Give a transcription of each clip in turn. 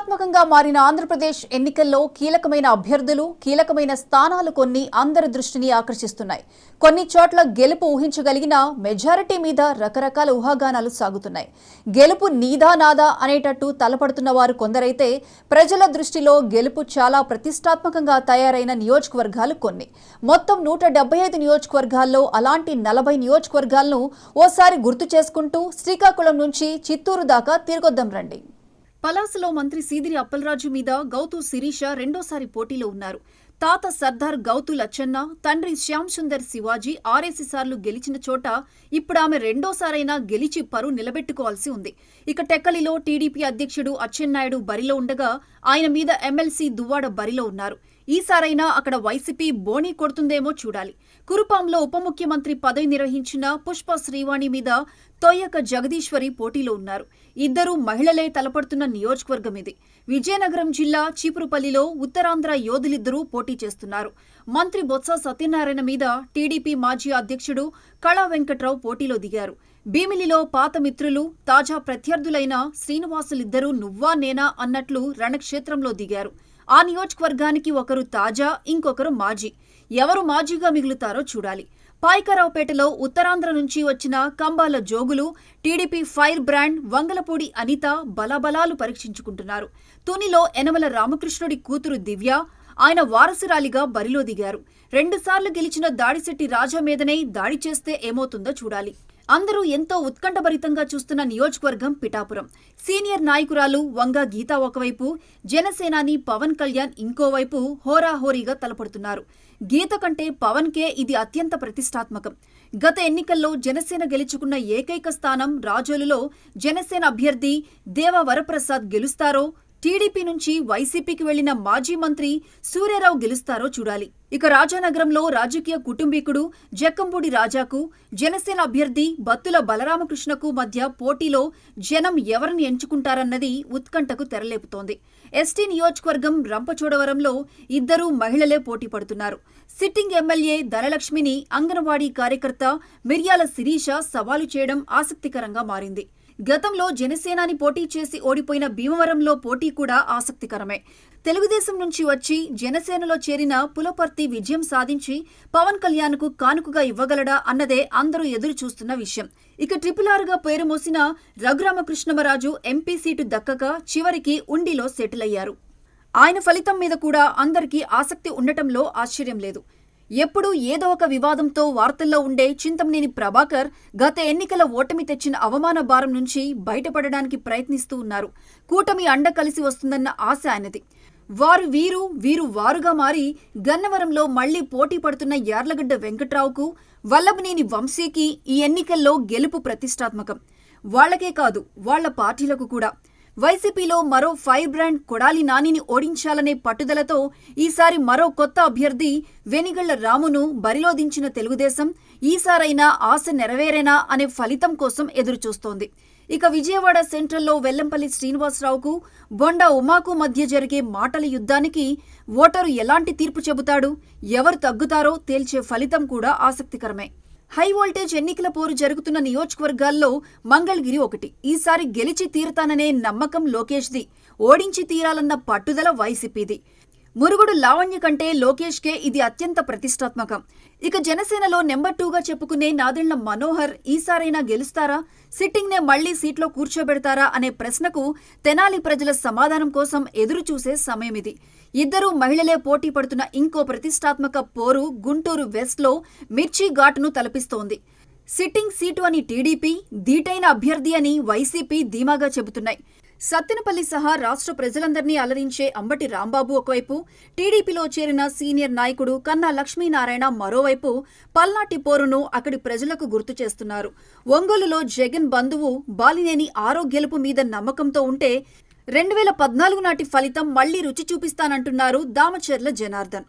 వ్యూహాత్మకంగా మారిన ఆంధ్రప్రదేశ్ ఎన్నికల్లో కీలకమైన అభ్యర్థులు, కీలకమైన స్థానాలు కొన్ని అందరి దృష్టిని ఆకర్షిస్తున్నాయి. కొన్ని చోట్ల గెలుపు ఊహించగలిగిన మెజారిటీ మీద రకరకాల ఊహాగానాలు సాగుతున్నాయి. గెలుపు నీదా నాదా అనేటట్టు తలపడుతున్న వారు కొందరైతే ప్రజల దృష్టిలో గెలుపు చాలా ప్రతిష్టాత్మకంగా తయారైన నియోజకవర్గాలు కొన్ని. మొత్తం 175 నియోజకవర్గాల్లో అలాంటి 40 నియోజకవర్గాలను ఓసారి గుర్తు చేసుకుంటూ శ్రీకాకుళం నుంచి చిత్తూరు దాకా తిరగొద్దాం రండి. పలాసలో మంత్రి సీదిరి అప్పలరాజు మీద గౌతు శిరీష రెండోసారి పోటీలో ఉన్నారు. తాత సర్దార్ గౌతు లచ్చన్న, తండ్రి శ్యామ్ సుందర్ శివాజీ 6 సార్లు గెలిచిన చోట ఇప్పుడు ఆమె రెండోసారైనా గెలిచి పరువు నిలబెట్టుకోవాల్సి ఉంది. ఇక టెక్కలిలో టీడీపీ అధ్యక్షుడు అచ్చెన్నాయుడు బరిలో ఉండగా ఆయన మీద ఎమ్మెల్సీ దువ్వాడ బరిలో ఉన్నారు. ఈసారైనా అక్కడ వైసీపీ బోణీ కొడుతుందేమో చూడాలి. కురుపాంలో ఉప ముఖ్యమంత్రి పదవి నిర్వహించిన పుష్ప శ్రీవాణి మీద తొయ్యక జగదీశ్వరి పోటీలో ఉన్నారు. ఇద్దరూ మహిళలే తలపడుతున్న నియోజకవర్గం ఇది. విజయనగరం జిల్లా చీపురుపల్లిలో ఉత్తరాంధ్ర యోధులిద్దరూ పోటీ చేస్తున్నారు. మంత్రి బొత్స సత్యనారాయణ మీద టీడీపీ మాజీ అధ్యక్షుడు కళా వెంకట్రావు పోటీలో దిగారు. భీమిలిలో పాత మిత్రులు, తాజా ప్రత్యర్థులైన శ్రీనివాసులిద్దరూ నువ్వా నేనా అన్నట్లు రణక్షేత్రంలో దిగారు. ఆ నియోజకవర్గానికి ఒకరు తాజా, ఇంకొకరు మాజీ. ఎవరు మాజీగా మిగులుతారో చూడాలి. పాయకరావుపేటలో ఉత్తరాంధ్ర నుంచి వచ్చిన Kambala Jogulu, TDP fire brand Vangalapudi Anitha బలాబలాలు పరీక్షించుకుంటున్నారు. తునిలో యనమల రామకృష్ణుడి కూతురు దివ్య ఆయన వారసురాలిగా బరిలో దిగారు. 2 సార్లు గెలిచిన దాడిశెట్టి రాజా మీదనే దాడి చేస్తే ఏమవుతుందో చూడాలి. అందరూ ఎంతో ఉత్కంఠభరితంగా చూస్తున్న నియోజకవర్గం పిఠాపురం. సీనియర్ నాయకురాలు వంగ గీత ఒకవైపు, జనసేనాని పవన్ కళ్యాణ్ ఇంకోవైపు హోరాహోరీగా తలపడుతున్నారు. గీత కంటే పవన్కే ఇది అత్యంత ప్రతిష్టాత్మకం. గత ఎన్నికల్లో జనసేన గెలుచుకున్న ఏకైక స్థానం రాజోలులో జనసేన అభ్యర్థి దేవ వరప్రసాద్ గెలుస్తారో, టీడీపీ నుంచి వైసీపీకి వెళ్లిన మాజీ మంత్రి సూర్యారావు గెలుస్తారో చూడాలి. ఇక రాజానగరంలో రాజకీయ కుటుంబీకుడు జక్కంపూడి రాజాకు, జనసేన అభ్యర్థి బత్తుల బలరామకృష్ణకు మధ్య పోటీలో జనం ఎవరిని ఎంచుకుంటారన్నది ఉత్కంఠకు తెరలేపుతోంది. ఎస్టీ నియోజకవర్గం రంపచోడవరంలో ఇద్దరూ మహిళలే పోటీ పడుతున్నారు. సిట్టింగ్ ఎమ్మెల్యే ధనలక్ష్మిని అంగన్వాడీ కార్యకర్త మిర్యాల శిరీష సవాలు చేయడం ఆసక్తికరంగా మారింది. గతంలో జనసేనాని పోటీ చేసి ఓడిపోయిన భీమవరంలో పోటీ కూడా ఆసక్తికరమే. తెలుగుదేశం నుంచి వచ్చి జనసేనలో చేరిన పులపర్తి విజయం సాధించి పవన్ కళ్యాణ్కు కానుకగా ఇవ్వగలడా అన్నదే అందరూ ఎదురు చూస్తున్న విషయం. ఇక RRRగా పేరు మోసిన రఘురామకృష్ణమరాజు ఎంపీ సీటు దక్కక చివరికి ఉండిలో సెటిల్ అయ్యారు. ఆయన ఫలితం మీద కూడా అందరికీ ఆసక్తి ఉండటంలో ఆశ్చర్యం లేదు. ఎప్పుడూ ఏదో ఒక వివాదంతో వార్తల్లో ఉండే చింతమనేని ప్రభాకర్ గత ఎన్నికల ఓటమి తెచ్చిన అవమాన భారం నుంచి బయటపడడానికి ప్రయత్నిస్తూ ఉన్నారు. కూటమి అండ కలిసి వస్తుందన్న ఆశ ఆయనది. వారు వీరు, వీరు వారుగా మారి గన్నవరంలో మళ్లీ పోటీ పడుతున్న యార్లగడ్డ వెంకట్రావుకు, వల్లభనేని వంశీకి ఈ ఎన్నికల్లో గెలుపు ప్రతిష్టాత్మకం. వాళ్లకే కాదు, వాళ్ల పార్టీలకు కూడా. వైసీపీలో మరో ఫైర్ బ్రాండ్ కొడాలి నానిని ఓడించాలనే పట్టుదలతో ఈసారి మరో కొత్త అభ్యర్థి వెనిగళ్ల రామును బరిలో దించిన తెలుగుదేశం ఈసారైనా ఆశ నెరవేరేనా అనే ఫలితం కోసం ఎదురుచూస్తోంది. ఇక విజయవాడ సెంట్రల్లో వెల్లంపల్లి శ్రీనివాసరావుకు, బొండా ఉమాకు మధ్య జరిగే మాటల యుద్ధానికి ఓటరు ఎలాంటి తీర్పు చెబుతాడు, ఎవరు తగ్గుతారో తేల్చే ఫలితం కూడా ఆసక్తికరమే. హై వోల్టేజ్ ఎన్నికల పోరు జరుగుతున్న నియోజకవర్గాల్లో మంగళగిరి ఒకటి. ఈసారి గెలిచి తీరతాననే నమ్మకం లోకేష్ది, ఓడించి తీరాలన్న పట్టుదల వైసీపీది. మురుగుడు లావణ్య కంటే లోకేష్కే ఇది అత్యంత ప్రతిష్టాత్మకం. ఇక జనసేనలో నెంబర్ 2గా చెప్పుకునే నాదెళ్ల మనోహర్ ఈసారైనా గెలుస్తారా, సిట్టింగ్నే మళ్లీ సీట్లో కూర్చోబెడతారా అనే ప్రశ్నకు తెనాలి ప్రజల సమాధానం కోసం ఎదురు చూసే సమయమిది. ఇద్దరూ మహిళలే పోటీ పడుతున్న ఇంకో ప్రతిష్టాత్మక పోరు గుంటూరు వెస్ట్లో మిర్చి ఘాటును తలపిస్తోంది. సిట్టింగ్ సీటు అని టీడీపీ, ధీటైన అభ్యర్థి అని వైసీపీ ధీమాగా చెబుతున్నాయి. సత్తెనపల్లి సహా రాష్ట్ర ప్రజలందరినీ అలరించే అంబటి రాంబాబు ఒకవైపు, టీడీపీలో చేరిన సీనియర్ నాయకుడు కన్నా లక్ష్మీనారాయణ మరోవైపు పల్నాటి పోరును అక్కడి ప్రజలకు గుర్తు చేస్తున్నారు. ఒంగోలులో జగన్ బంధువు బాలినేని ఆరో గెలుపు మీద నమ్మకంతో ఉంటే 2014 నాటి ఫలితం మళ్లీ రుచి చూపిస్తానంటున్నారు దామచర్ల జనార్దన్.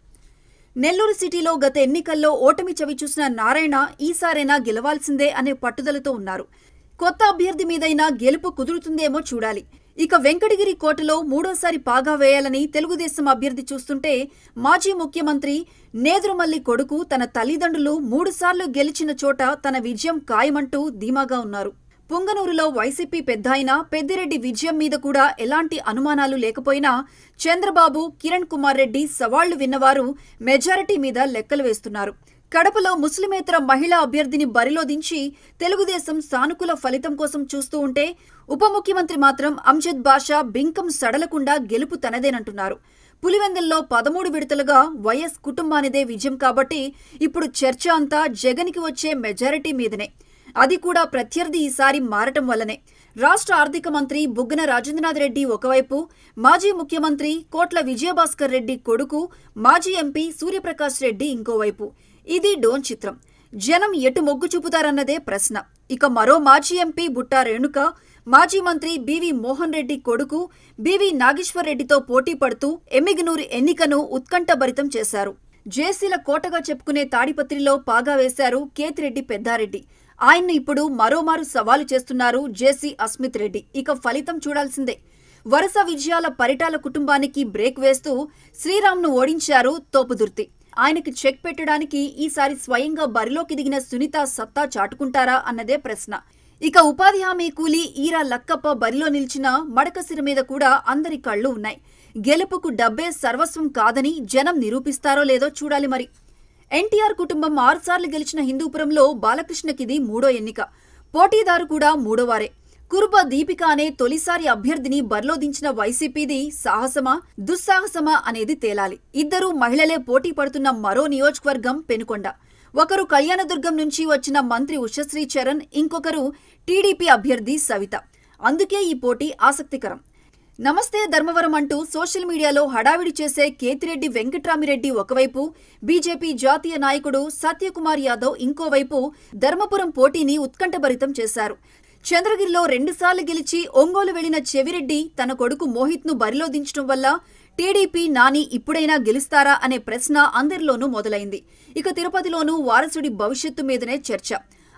నెల్లూరు సిటీలో గత ఎన్నికల్లో ఓటమి చవిచూసిన నారాయణ ఈసారైనా గెలవాల్సిందే అనే పట్టుదలతో ఉన్నారు. కొత్త అభ్యర్థి మీదైనా గెలుపు కుదురుతుందేమో చూడాలి. ఇక వెంకటగిరి కోటలో మూడోసారి పాగా వేయాలని తెలుగుదేశం అభ్యర్థి చూస్తుంటే మాజీ ముఖ్యమంత్రి నేదురుమల్లి కొడుకు తన తల్లిదండ్రులు 3 సార్లు గెలిచిన చోట తన విజయం ఖాయమంటూ ధీమాగా ఉన్నారు. పుంగనూరులో వైసీపీ పెద్దాయన పెద్దిరెడ్డి విజయం మీద కూడా ఎలాంటి అనుమానాలు లేకపోయినా చంద్రబాబు, కిరణ్ కుమార్ రెడ్డి సవాళ్లు విన్నవారు మెజారిటీ మీద లెక్కలు వేస్తున్నారు. కడపలో ముస్లిమేతర మహిళా అభ్యర్థిని బరిలో దించి తెలుగుదేశం సానుకూల ఫలితం కోసం చూస్తూ ఉంటే ఉప ముఖ్యమంత్రి మాత్రం అంజద్ బాషా బింకం సడలకుండా గెలుపు తనదేనంటున్నారు. పులివెందుల్లో 13 విడతలుగా వైఎస్ కుటుంబానిదే విజయం కాబట్టి ఇప్పుడు చర్చ అంతా జగన్కి వచ్చే మెజారిటీ మీదనే. అది కూడా ప్రత్యర్థి ఈసారి మారటం వల్లనే. రాష్ట్ర ఆర్థిక మంత్రి బుగ్గన రాజేంద్రనాథ్ రెడ్డి ఒకవైపు, మాజీ ముఖ్యమంత్రి కోట్ల విజయభాస్కర్ రెడ్డి కొడుకు మాజీ ఎంపీ సూర్యప్రకాష్ రెడ్డి ఇంకోవైపు. ఇది డోన్ చిత్రం. జనం ఎటు మొగ్గు చూపుతారన్నదే ప్రశ్న. ఇక మరో మాజీ ఎంపీ బుట్టా రేణుక, మాజీ మంత్రి బివి మోహన్ రెడ్డి కొడుకు బివి నాగేశ్వర్ రెడ్డితో పోటీ పడుతూ ఎమ్మిగనూరు ఎన్నికను ఉత్కంఠభరితం చేశారు. జేసీల కోటగా చెప్పుకునే తాడిపత్రిలో పాగా వేశారు కేతిరెడ్డి పెద్దారెడ్డి. ఆయన్ను ఇప్పుడు మరోమారు సవాలు చేస్తున్నారు జేసీ అస్మిత్ రెడ్డి. ఇక ఫలితం చూడాల్సిందే. వరుస విజయాల పరిటాల కుటుంబానికి బ్రేక్ వేస్తూ శ్రీరామ్ను ఓడించారు తోపుదుర్తి. ఆయనకి చెక్ పెట్టడానికి ఈసారి స్వయంగా బరిలోకి దిగిన సునీత సత్తా చాటుకుంటారా అన్నదే ప్రశ్న. ఇక ఉపాధి హామీ కూలీ ఈరా లక్కప్ప బరిలో నిలిచిన మడకసిర మీద కూడా అందరి కళ్లు ఉన్నాయి. గెలుపుకు డబ్బే సర్వస్వం కాదని జనం నిరూపిస్తారో లేదో చూడాలి మరి. ఎన్టీఆర్ కుటుంబం 6 సార్లు గెలిచిన హిందూపురంలో బాలకృష్ణకిది 3వ ఎన్నిక. పోటీదారు కూడా 3వారే. కురుబ దీపిక అనే తొలిసారి అభ్యర్థిని బరిలో దించిన వైసీపీది సాహసమా, దుస్సాహసమా అనేది తేలాలి. ఇద్దరూ మహిళలే పోటీ పడుతున్న మరో నియోజకవర్గం పెనుకొండ. ఒకరు కళ్యాణదుర్గం నుంచి వచ్చిన మంత్రి ఉషశ్రీ చరణ్, ఇంకొకరు టీడీపీ అభ్యర్థి సవిత. అందుకే ఈ పోటీ ఆసక్తికరం. నమస్తే ధర్మవరం అంటూ సోషల్ మీడియాలో హడావిడి చేసే కేతిరెడ్డి వెంకట్రామిరెడ్డి ఒకవైపు, బీజేపీ జాతీయ నాయకుడు సత్యకుమార్ యాదవ్ ఇంకోవైపు ధర్మపురం పోటీని ఉత్కంఠభరితం చేశారు. చంద్రగిరిలో 2 సార్లు గెలిచి ఒంగోలు వెళ్లిన చెవిరెడ్డి తన కొడుకు మోహిత్ను బరిలో దించడం వల్ల టీడీపీ నాని ఇప్పుడైనా గెలుస్తారా అనే ప్రశ్న అందరిలోనూ మొదలైంది. ఇక తిరుపతిలోనూ వారసుడి భవిష్యత్తు మీదనే చర్చ.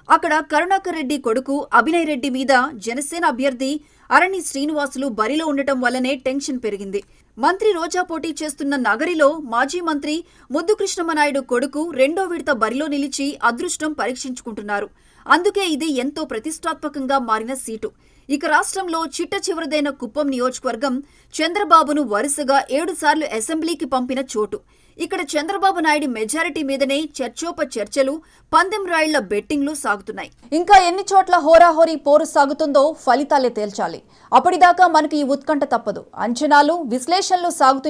అక్కడ కరుణాకర్ రెడ్డి కొడుకు అభినయ్ రెడ్డి మీద జనసేన అభ్యర్థి అరణి శ్రీనివాసులు బరిలో ఉండటం వల్లనే టెన్షన్ పెరిగింది. మంత్రి రోజా పోటీ చేస్తున్న నగరిలో మాజీ మంత్రి ముద్దు కృష్ణమనాయుడు కొడుకు 2వ విడత బరిలో నిలిచి అదృష్టం పరీక్షించుకుంటున్నారు. అందుకే ఇది ఎంతో ప్రతిష్టాత్మకంగా మారిన సీటు. ఇక రాష్ట్రంలో చిట్ట చివరిదైన కుప్పం నియోజకవర్గం చంద్రబాబును వరుసగా 7 సార్లు అసెంబ్లీకి పంపిన చోటు. ఇక్కడ చంద్రబాబు నాయుడు మెజారిటీ మీదనే చర్చోపచర్చలు, పందెం రాయిళ్ల బెట్టింగ్లు సాగుతున్నాయి. ఇంకా ఎన్ని చోట్ల హోరాహోరీ పోరు సాగుతుందో ఫలితాలే తేల్చాలి. అప్పటిదాకా మనకి ఈ ఉత్కంఠ తప్పదు. అంచనాలు, విశ్లేషణలు సాగుతున్నాయి.